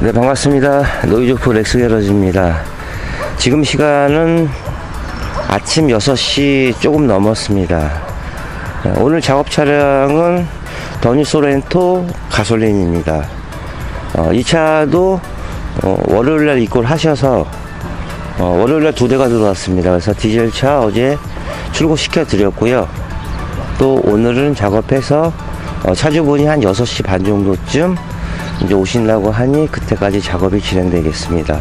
네, 반갑습니다. 노이즈오프 렉스게러지입니다. 지금 시간은 아침 6시 조금 넘었습니다. 오늘 작업 차량은 더뉴 소렌토 가솔린입니다. 이 차도 월요일날 입고를 하셔서 월요일날 2대가 들어왔습니다. 그래서 디젤차 어제 출고시켜 드렸고요. 또 오늘은 작업해서 차주분이 한 6시 반 정도쯤 이제 오신다고 하니 그때까지 작업이 진행되겠습니다.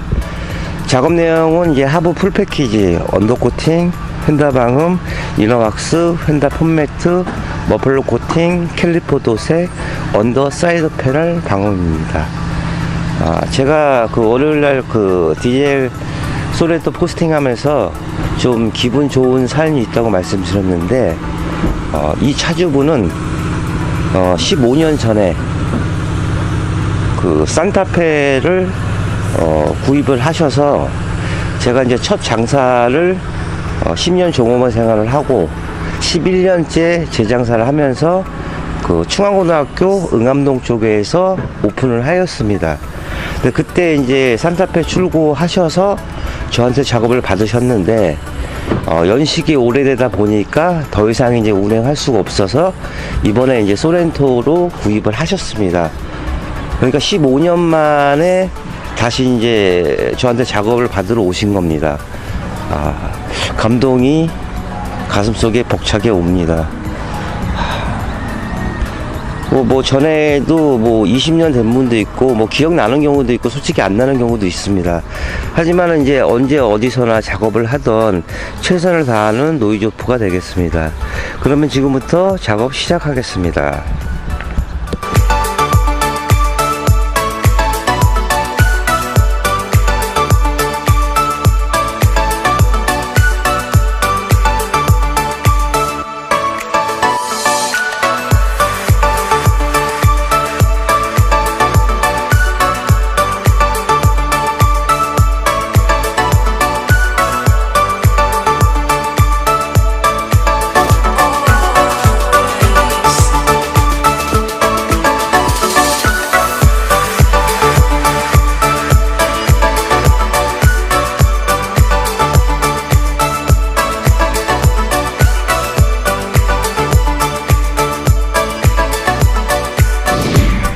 작업 내용은 이제 하부 풀 패키지, 언더 코팅, 휀다 방음, 이너 왁스, 휀다 폼매트, 머플러 코팅, 캘리퍼 도색, 언더 사이드 패널 방음입니다. 제가 그 월요일날 그 디젤 소렌토 포스팅 하면서 좀 기분 좋은 사연이 있다고 말씀드렸는데, 이 차주분은 15년 전에 그 산타페를 구입을 하셔서, 제가 이제 첫 장사를 10년 종업원 생활을 하고 11년째 재장사를 하면서 그 충안고등학교 응암동 쪽에서 오픈을 하였습니다. 근데 그때 이제 산타페 출고하셔서 저한테 작업을 받으셨는데, 연식이 오래되다 보니까 더 이상 이제 운행할 수가 없어서 이번에 이제 소렌토로 구입을 하셨습니다. 그러니까 15년 만에 다시 이제 저한테 작업을 받으러 오신 겁니다. 감동이 가슴속에 벅차게 옵니다. 뭐 전에도 뭐 20년 된 분도 있고, 뭐 기억나는 경우도 있고, 솔직히 안 나는 경우도 있습니다. 하지만은 이제 언제 어디서나 작업을 하던 최선을 다하는 노이즈오프가 되겠습니다. 그러면 지금부터 작업 시작하겠습니다.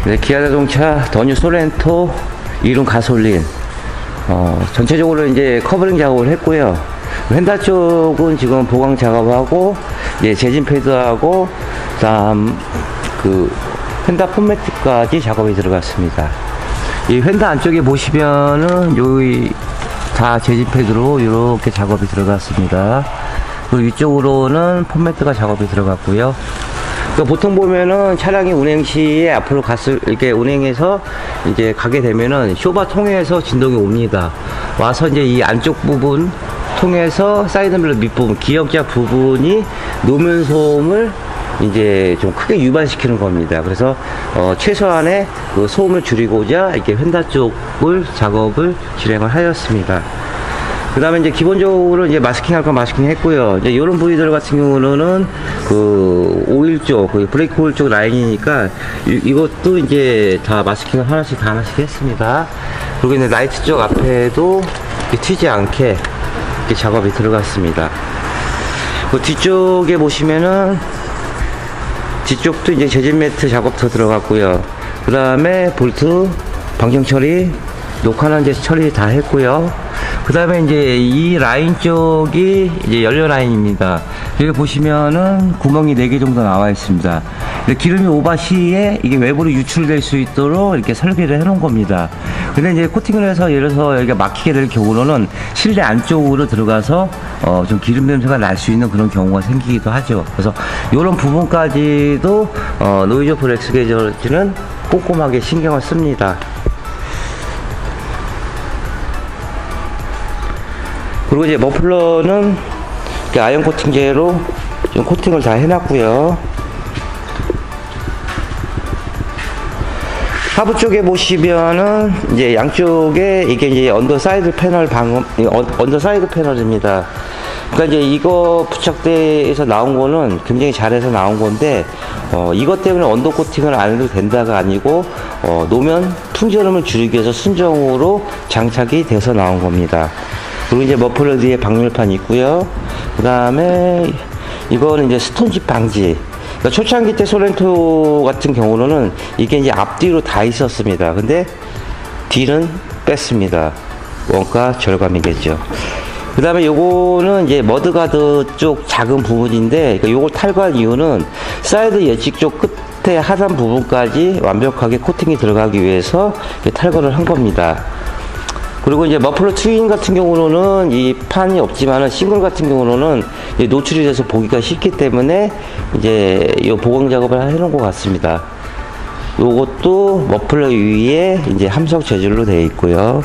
네, 기아자동차 더뉴 소렌토 2륜 가솔린 전체적으로 이제 커버링 작업을 했고요. 휀다 쪽은 지금 보강 작업하고, 예, 재진 패드하고, 그다음 그 휀다 폼매트까지 작업이 들어갔습니다. 이 휀다 안쪽에 보시면은 여기 다 재진 패드로 이렇게 작업이 들어갔습니다. 그리고 위쪽으로는 폼매트가 작업이 들어갔고요. 보통 보면은 차량이 운행 시에 앞으로 이렇게 운행해서 이제 가게 되면은 쇼바 통해서 진동이 옵니다. 와서 이제 이 안쪽 부분 통해서 사이드밀러 밑부분, 기역자 부분이 노면 소음을 이제 좀 크게 유발시키는 겁니다. 그래서 최소한의 그 소음을 줄이고자 이렇게 휀다 쪽을 작업을 진행을 하였습니다. 그 다음에 이제 기본적으로 이제 마스킹 할 건 마스킹 했고요. 이제 이런 부위들 같은 경우는 그 오일 쪽, 그 브레이크 오일 쪽 라인이니까 이것도 이제 다 마스킹을 하나씩 했습니다. 그리고 이제 라이트 쪽 앞에도 튀지 않게 이렇게 작업이 들어갔습니다. 그 뒤쪽에 보시면은 뒤쪽도 이제 재진 매트 작업도 들어갔고요. 그 다음에 볼트 방정 처리, 녹화난제 처리 다 했고요. 그 다음에 이제 이 라인 쪽이 이제 연료 라인입니다. 여기 보시면은 구멍이 4개 정도 나와 있습니다. 기름이 오버 시에 이게 외부로 유출될 수 있도록 이렇게 설계를 해 놓은 겁니다. 근데 이제 코팅을 해서 예를 들어서 여기가 막히게 될 경우로는 실내 안쪽으로 들어가서 좀 기름 냄새가 날 수 있는 그런 경우가 생기기도 하죠. 그래서 이런 부분까지도 노이즈오프 렉스게러지는 꼼꼼하게 신경을 씁니다. 그리고 이제 머플러는 아연 코팅제로 좀 코팅을 다 해놨고요. 하부 쪽에 보시면은 이제 양쪽에 이게 이제 언더 사이드 패널 방음, 언더 사이드 패널입니다. 그러니까 이제 이거 부착대에서 나온 거는 굉장히 잘해서 나온 건데, 이것 때문에 언더 코팅을 안 해도 된다가 아니고, 놓으면 풍절음을 줄이기 위해서 순정으로 장착이 돼서 나온 겁니다. 그리고 이제 머플러 뒤에 방열판 있고요. 그 다음에 이거는 이제 스톤칩 방지. 그러니까 초창기 때 소렌토 같은 경우는 이게 이제 앞뒤로 다 있었습니다. 근데 뒤는 뺐습니다. 원가 절감이겠죠. 그 다음에 요거는 이제 머드가드 쪽 작은 부분인데, 그러니까 요걸 탈거한 이유는 사이드 예측 쪽 끝에 하단 부분까지 완벽하게 코팅이 들어가기 위해서 탈거를 한 겁니다. 그리고 이제 머플러 트윈 같은 경우는 이 판이 없지만은 싱글 같은 경우는 노출이 돼서 보기가 쉽기 때문에 이제 이 보강 작업을 해놓은 것 같습니다. 요것도 머플러 위에 이제 함석 재질로 되어 있고요.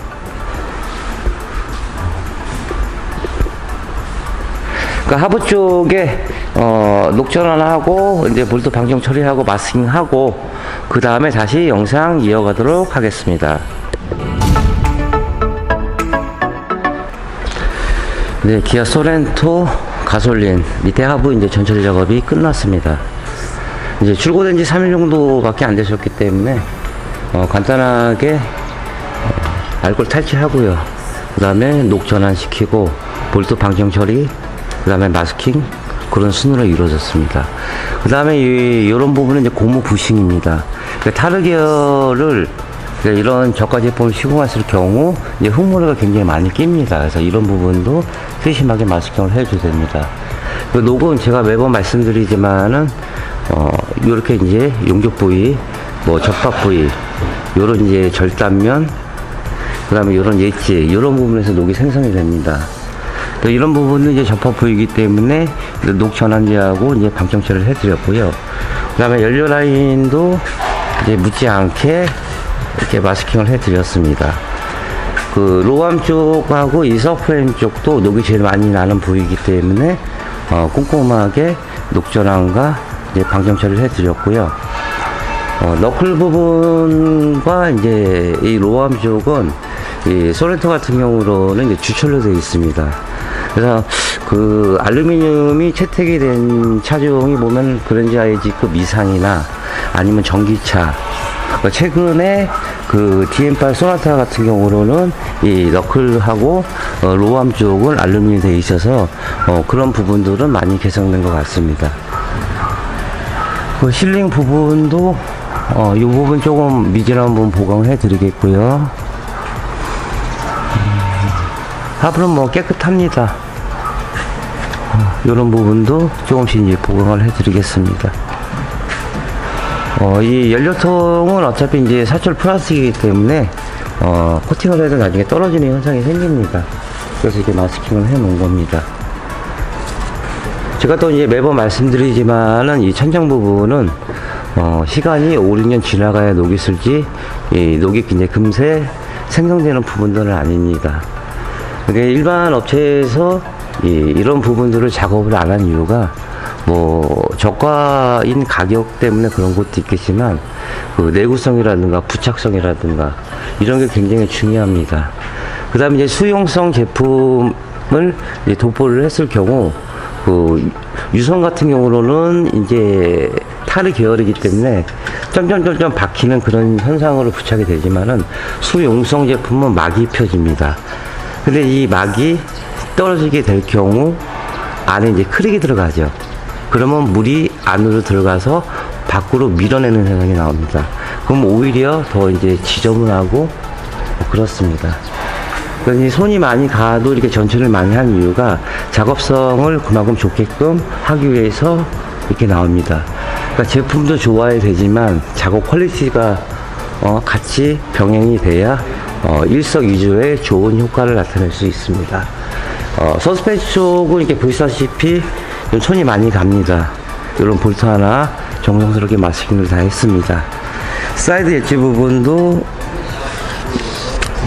그러니까 하부 쪽에 녹전환하고 이제 볼트 방정 처리하고 마스킹하고 그 다음에 다시 영상 이어가도록 하겠습니다. 네, 기아 소렌토 가솔린 밑에 하부 이제 전처리 작업이 끝났습니다. 이제 출고된 지 3일 정도밖에 안 되셨기 때문에 간단하게 알코올 탈취하고요. 그 다음에 녹전환 시키고 볼트 방정 처리, 그 다음에 마스킹, 그런 순으로 이루어졌습니다. 그 다음에 이런 부분은 이제 고무 부싱입니다. 그러니까 타르기어를 이런 저가 제품을 시공했을 경우 이제 흙물가 굉장히 많이 낍니다. 그래서 이런 부분도 세심하게 마스킹을 해줘야 됩니다. 그 녹은 제가 매번 말씀드리지만은 이렇게 이제 용접 부위, 뭐 접합 부위, 요런 이제 절단면, 그 다음에 요런 엣지, 이런 부분에서 녹이 생성이 됩니다. 이런 부분은 이제 접합 부위이기 때문에 녹 전환제하고 이제 방정 처리를 해드렸고요. 그 다음에 연료 라인도 이제 묻지 않게 이렇게 마스킹을 해드렸습니다. 그 로암 쪽하고 이 서프레임 쪽도 녹이 제일 많이 나는 부위이기 때문에 꼼꼼하게 녹 전환과 이제 방정 처리를 해드렸고요. 너클 부분과 이제 이 로암 쪽은 이 소렌토 같은 경우로는 이제 주철로 되어 있습니다. 그래서 그 알루미늄이 채택이 된 차종이 보면 그랜저 IG급 이상이나 아니면 전기차, 최근에 그 DM8 소나타 같은 경우로는 이 너클하고 로암 쪽은 알루미늄이 되어 있어서 그런 부분들은 많이 개선된 것 같습니다. 그 실링 부분도 이 부분 조금 미진한 부분 보강을 해 드리겠고요. 하부는 뭐 깨끗합니다. 이런 부분도 조금씩 이제 보강을 해 드리겠습니다. 이 연료통은 어차피 이제 사철 플라스틱이기 때문에 코팅을 해도 나중에 떨어지는 현상이 생깁니다. 그래서 이렇게 마스킹을 해 놓은 겁니다. 제가 또 이제 매번 말씀드리지만은 이 천장 부분은 시간이 5, 6년 지나가야 녹이 슬지 이 녹이 이제 금세 생성되는 부분들은 아닙니다. 그러니까 일반 업체에서 이런 부분들을 작업을 안 한 이유가 뭐 저가인 가격 때문에 그런 것도 있겠지만 그 내구성이라든가 부착성이라든가 이런 게 굉장히 중요합니다. 그 다음에 이제 수용성 제품을 이제 도포를 했을 경우 그 유선 같은 경우로는 이제 타르 계열이기 때문에 점점점점 박히는 그런 현상으로 부착이 되지만은 수용성 제품은 막이 입혀집니다. 근데 이 막이 떨어지게 될 경우 안에 이제 크랙이 들어가죠. 그러면 물이 안으로 들어가서 밖으로 밀어내는 현상이 나옵니다. 그럼 오히려 더 이제 지저분하고 그렇습니다. 그래서 손이 많이 가도 이렇게 전체를 많이 하는 이유가 작업성을 그만큼 좋게끔 하기 위해서 이렇게 나옵니다. 그러니까 제품도 좋아야 되지만 작업 퀄리티가 같이 병행이 돼야 일석이조의 좋은 효과를 나타낼 수 있습니다. 서스펜션 쪽은 이렇게 보시다시피 좀 손이 많이 갑니다. 이런 볼트 하나 정성스럽게 마스킹을 다 했습니다. 사이드 엣지 부분도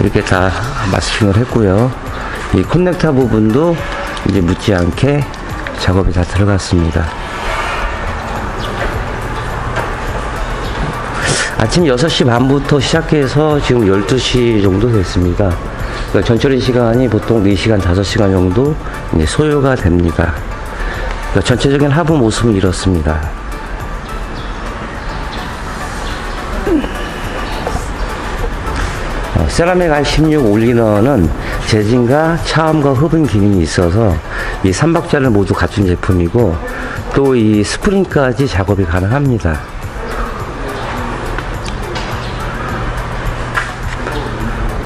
이렇게 다 마스킹을 했고요. 이 커넥터 부분도 이제 묻지 않게 작업이 다 들어갔습니다. 아침 6시 반부터 시작해서 지금 12시 정도 됐습니다. 그러니까 전처리 시간이 보통 4시간, 5시간 정도 이제 소요가 됩니다. 그러니까 전체적인 하부 모습은 이렇습니다. 세라믹 R16 올리너는 재진과 차음과 흡음 기능이 있어서 이 3박자를 모두 갖춘 제품이고, 또 이 스프링까지 작업이 가능합니다.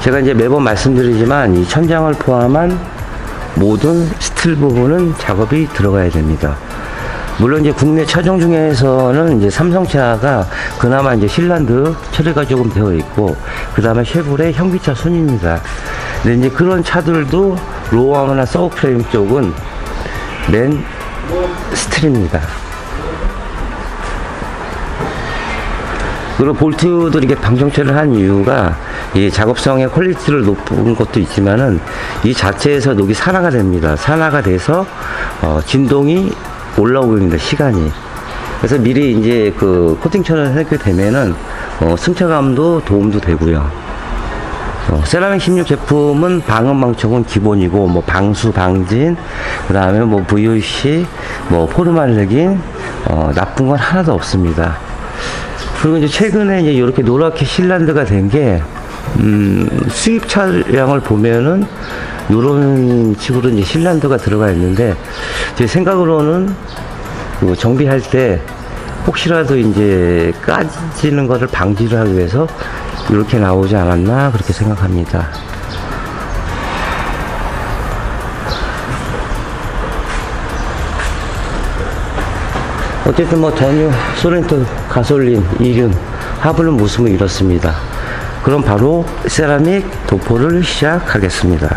제가 이제 매번 말씀드리지만 이 천장을 포함한 모든 스틸 부분은 작업이 들어가야 됩니다. 물론 이제 국내 차종 중에서는 이제 삼성차가 그나마 이제 힐란드 처리가 조금 되어 있고, 그 다음에 쉐보레 현기차 순입니다. 근데 이제 그런 차들도 로어나 서브프레임 쪽은 맨 스틸입니다. 그리고 볼트도 이렇게 방정체를 한 이유가 이 작업성의 퀄리티를 높은 것도 있지만은 이 자체에서 녹이 산화가 됩니다. 산화가 돼서 진동이 올라오게 됩니다. 시간이. 그래서 미리 이제 그 코팅처를 하게 되면은 승차감도 도움도 되고요. 세라믹 16 제품은 방음 방촉은 기본이고, 뭐 방수 방진, 그 다음에 뭐 VOC, 뭐 포르말레긴, 나쁜 건 하나도 없습니다. 그리고 이제 최근에 이제 이렇게 노랗게 힐란드가 된 게, 수입 차량을 보면은 요런 식으로 이제 힐란드가 들어가 있는데, 제 생각으로는 그 정비할 때 혹시라도 이제 까지는 것을 방지를 하기 위해서 이렇게 나오지 않았나 그렇게 생각합니다. 어쨌든 뭐 전유, 소렌토, 가솔린, 이륜, 하부는 모습은 이렇습니다. 그럼 바로 세라믹 도포를 시작하겠습니다.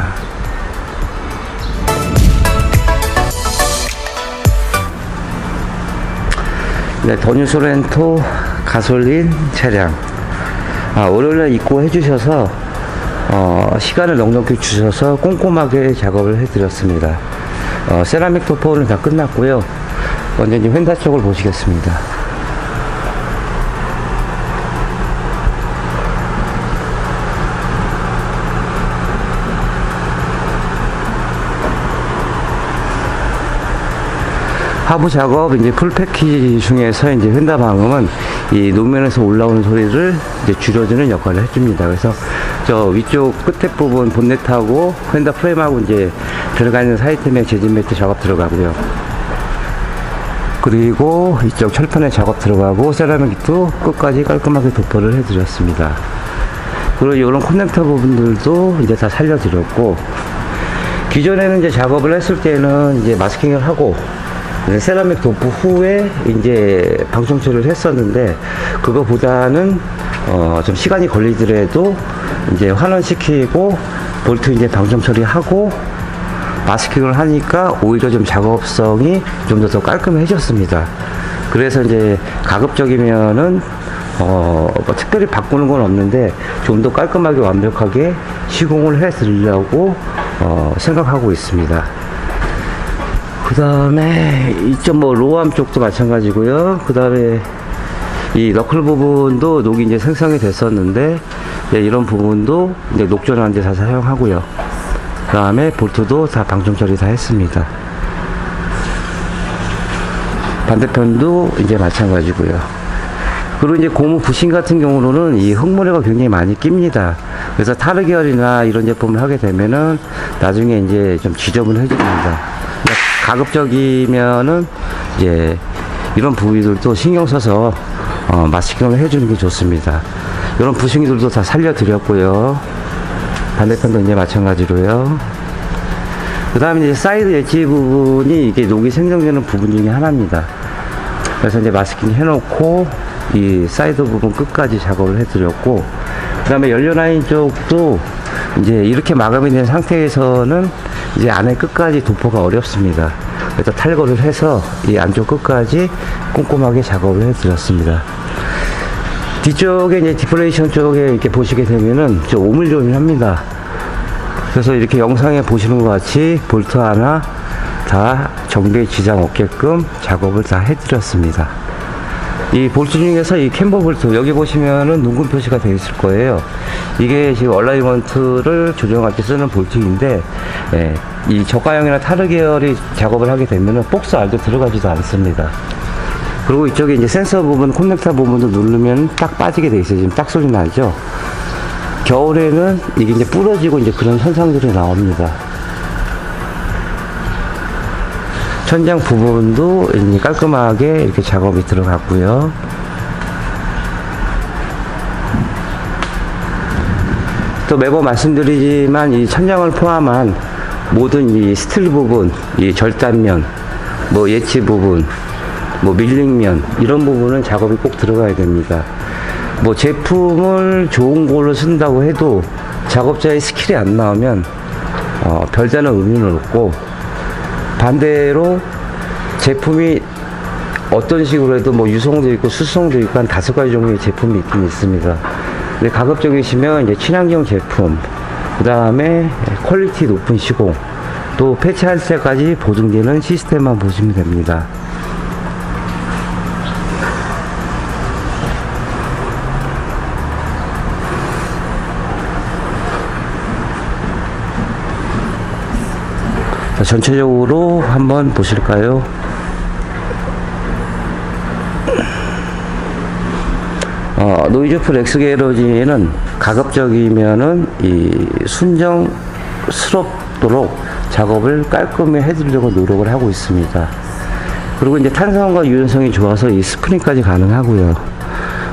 네, 더뉴 소렌토 가솔린 차량. 월요일날 입고해 주셔서 시간을 넉넉히 주셔서 꼼꼼하게 작업을 해 드렸습니다. 세라믹 도포는 다 끝났고요. 먼저 이제 휀다 쪽을 보시겠습니다. 하부 작업 이제 풀 패키지 중에서 이제 휀다 방음은 이 노면에서 올라오는 소리를 이제 줄여주는 역할을 해줍니다. 그래서 저 위쪽 끝에 부분 본넷하고 휀다 프레임하고 이제 들어가 있는 사이템에 재진 매트 작업 들어가고요. 그리고 이쪽 철판에 작업 들어가고, 세라믹도 끝까지 깔끔하게 도포를 해드렸습니다. 그리고 이런 커넥터 부분들도 이제 다 살려드렸고, 기존에는 이제 작업을 했을 때는 이제 마스킹을 하고 세라믹 도포 후에 이제 방청 처리를 했었는데, 그거보다는 좀 시간이 걸리더라도 이제 환원시키고 볼트 이제 방청 처리하고 마스킹을 하니까 오히려 좀 작업성이 좀 더 깔끔해졌습니다. 그래서 이제 가급적이면은 뭐 특별히 바꾸는 건 없는데 좀 더 깔끔하게 완벽하게 시공을 해 드리려고 생각하고 있습니다. 그 다음에 이쪽 뭐 로암 쪽도 마찬가지고요. 그 다음에 이 너클 부분도 녹이 이제 생성이 됐었는데, 이런 부분도 이제 녹전환 데 다 사용하고요. 그 다음에 볼트도 다 방청 처리 다 했습니다. 반대편도 이제 마찬가지고요. 그리고 이제 고무 부신 같은 경우로는 이 흙모래가 굉장히 많이 낍니다. 그래서 타르기열이나 이런 제품을 하게 되면은 나중에 이제 좀 지저분해 줍니다. 가급적이면은 이제 이런 부위들도 신경 써서 마스킹을 해주는 게 좋습니다. 이런 부싱이들도 다 살려드렸고요. 반대편도 이제 마찬가지로요. 그 다음에 이제 사이드 엣지 부분이 이게 녹이 생성되는 부분 중에 하나입니다. 그래서 이제 마스킹 해놓고 이 사이드 부분 끝까지 작업을 해드렸고, 그 다음에 연료 라인 쪽도 이제 이렇게 마감이 된 상태에서는 이제 안에 끝까지 도포가 어렵습니다. 그래서 탈거를 해서 이 안쪽 끝까지 꼼꼼하게 작업을 해드렸습니다. 뒤쪽에 이제 디플레이션 쪽에 이렇게 보시게 되면은 좀 오물조물합니다. 그래서 이렇게 영상에 보시는 것 같이 볼트 하나 다 정비에 지장 없게끔 작업을 다 해드렸습니다. 이 볼트 중에서 이 캠버 볼트, 여기 보시면은 눈금 표시가 되어 있을 거예요. 이게 지금 얼라이먼트를 조정할 때 쓰는 볼트인데, 예, 이 저가형이나 타르 계열이 작업을 하게 되면은 복스 알도 들어가지도 않습니다. 그리고 이쪽에 이제 센서 부분, 커넥터 부분도 누르면 딱 빠지게 되어 있어요. 지금 딱 소리 나죠? 겨울에는 이게 이제 부러지고 이제 그런 현상들이 나옵니다. 천장 부분도 이제 깔끔하게 이렇게 작업이 들어갔고요. 또 매번 말씀드리지만 이 천장을 포함한 모든 이 스틸 부분, 이 절단면, 뭐 예치 부분, 뭐 밀링면, 이런 부분은 작업이 꼭 들어가야 됩니다. 뭐 제품을 좋은 걸로 쓴다고 해도 작업자의 스킬이 안 나오면 별다른 의미는 없고, 반대로 제품이 어떤 식으로 해도 뭐 유성도 있고 수성도 있고 한 5가지 종류의 제품이 있긴 있습니다. 근데 가급적이시면 이제 친환경 제품, 그 다음에 퀄리티 높은 시공, 또 패치할 때까지 보증되는 시스템만 보시면 됩니다. 자, 전체적으로 한번 보실까요? 노이즈풀 엑스게러지는 가급적이면은 이 순정스럽도록 작업을 깔끔히 해드리려고 노력을 하고 있습니다. 그리고 이제 탄성과 유연성이 좋아서 이 스프링까지 가능하고요.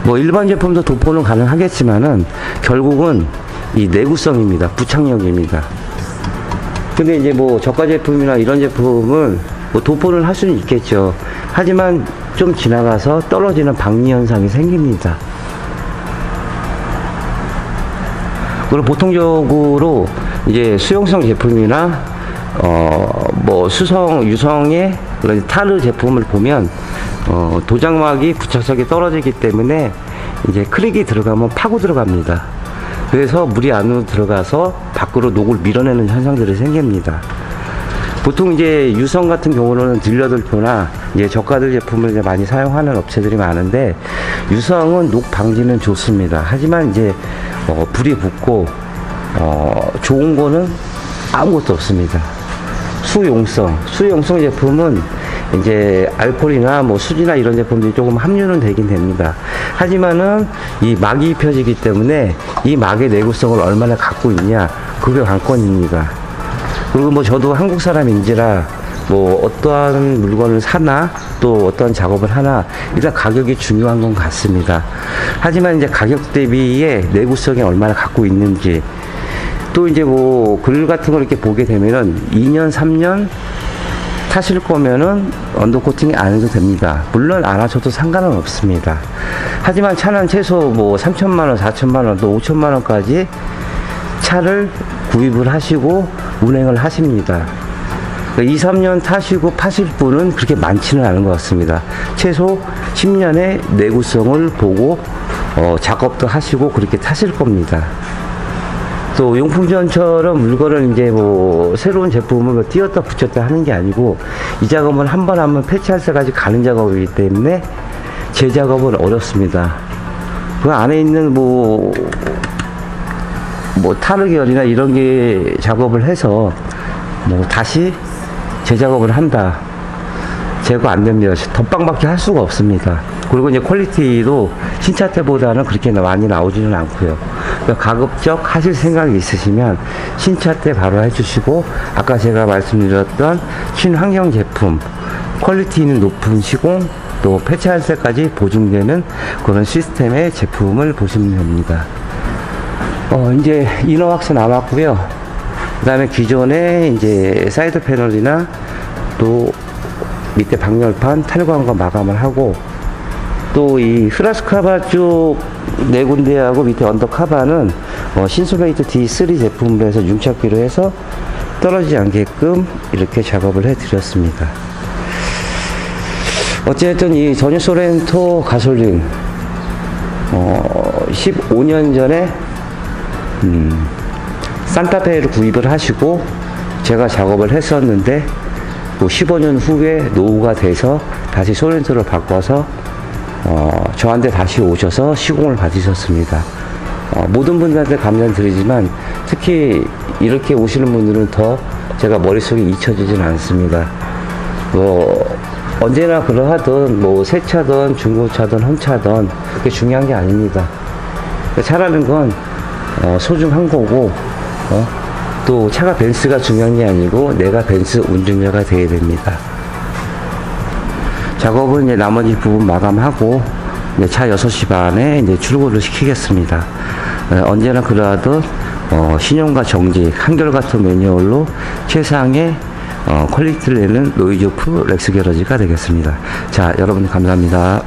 뭐 일반 제품도 도포는 가능하겠지만은 결국은 이 내구성입니다. 부착력입니다. 근데 이제 뭐 저가 제품이나 이런 제품은 뭐 도포를 할 수는 있겠죠. 하지만 좀 지나가서 떨어지는 박리 현상이 생깁니다. 그리고 보통적으로 이제 수용성 제품이나 뭐 수성, 유성의 그런 타르 제품을 보면 도장막이 부착석에 떨어지기 때문에 이제 크랙이 들어가면 파고 들어갑니다. 그래서 물이 안으로 들어가서 밖으로 녹을 밀어내는 현상들이 생깁니다. 보통 이제 유성 같은 경우는 딜러들표나 이제 저가들 제품을 이제 많이 사용하는 업체들이 많은데, 유성은 녹 방지는 좋습니다. 하지만 이제 불이 붙고 좋은 거는 아무것도 없습니다. 수용성 제품은 이제 알코올이나 뭐 수지나 이런 제품들이 조금 함유는 되긴 됩니다. 하지만은 이 막이 입혀지기 때문에 이 막의 내구성을 얼마나 갖고 있냐, 그게 관건입니다. 그리고 뭐 저도 한국 사람인지라 뭐 어떠한 물건을 사나 또 어떠한 작업을 하나 일단 가격이 중요한 건 같습니다. 하지만 이제 가격 대비의 내구성이 얼마나 갖고 있는지, 또 이제 뭐 글 같은 걸 이렇게 보게 되면은 2년 3년 타실 거면은 언더코팅이 안 해도 됩니다. 물론 안 하셔도 상관은 없습니다. 하지만 차는 최소 뭐 3천만원, 4천만원, 또 5천만원까지 차를 구입을 하시고 운행을 하십니다. 2, 3년 타시고 파실 분은 그렇게 많지는 않은 것 같습니다. 최소 10년의 내구성을 보고 작업도 하시고 그렇게 타실 겁니다. 또 용품전처럼 물건을 이제 뭐 새로운 제품을 띄었다 붙였다 하는 게 아니고, 이 작업은 한 번 하면 패치할 때까지 가는 작업이기 때문에 재작업은 어렵습니다. 그 안에 있는 뭐 타르 계열이나 이런 게 작업을 해서 뭐 다시 재작업을 한다, 제거 안 됩니다. 덧방밖에 할 수가 없습니다. 그리고 이제 퀄리티도 신차 때보다는 그렇게 많이 나오지는 않고요. 그러니까 가급적 하실 생각이 있으시면 신차 때 바로 해주시고, 아까 제가 말씀드렸던 친환경 제품, 퀄리티 있는 높은 시공, 또 패치할 때까지 보증되는 그런 시스템의 제품을 보시면 됩니다. 이제 이너 왁스 남았고요. 그 다음에 기존의 이제 사이드 패널이나 또 밑에 방열판 탈거한 거 마감을 하고, 또 이 흐라스 카바 쪽 네 군데하고 밑에 언더 카바는 신소메이트 D3 제품으로 해서 융착기로 해서 떨어지지 않게끔 이렇게 작업을 해 드렸습니다. 어쨌든 이 더뉴 소렌토 가솔린 15년 전에 산타페를 구입을 하시고 제가 작업을 했었는데, 뭐 15년 후에 노후가 돼서 다시 소렌토를 바꿔서 저한테 다시 오셔서 시공을 받으셨습니다. 모든 분들한테 감사드리지만 특히 이렇게 오시는 분들은 더 제가 머릿속에 잊혀지진 않습니다. 언제나 그러하든 새 차든 중고차든 험차든 그렇게 중요한 게 아닙니다. 차라는 건 소중한 거고 또 차가 벤츠가 중요한 게 아니고 내가 벤츠 운전자가 되어야 됩니다. 작업은 이제 나머지 부분 마감하고 이제 차 6시 반에 이제 출고를 시키겠습니다. 언제나 그러하듯 신용과 정직, 한결같은 매뉴얼로 최상의 퀄리티를 내는 노이즈 오프 렉스 게러지가 되겠습니다. 자, 여러분 감사합니다.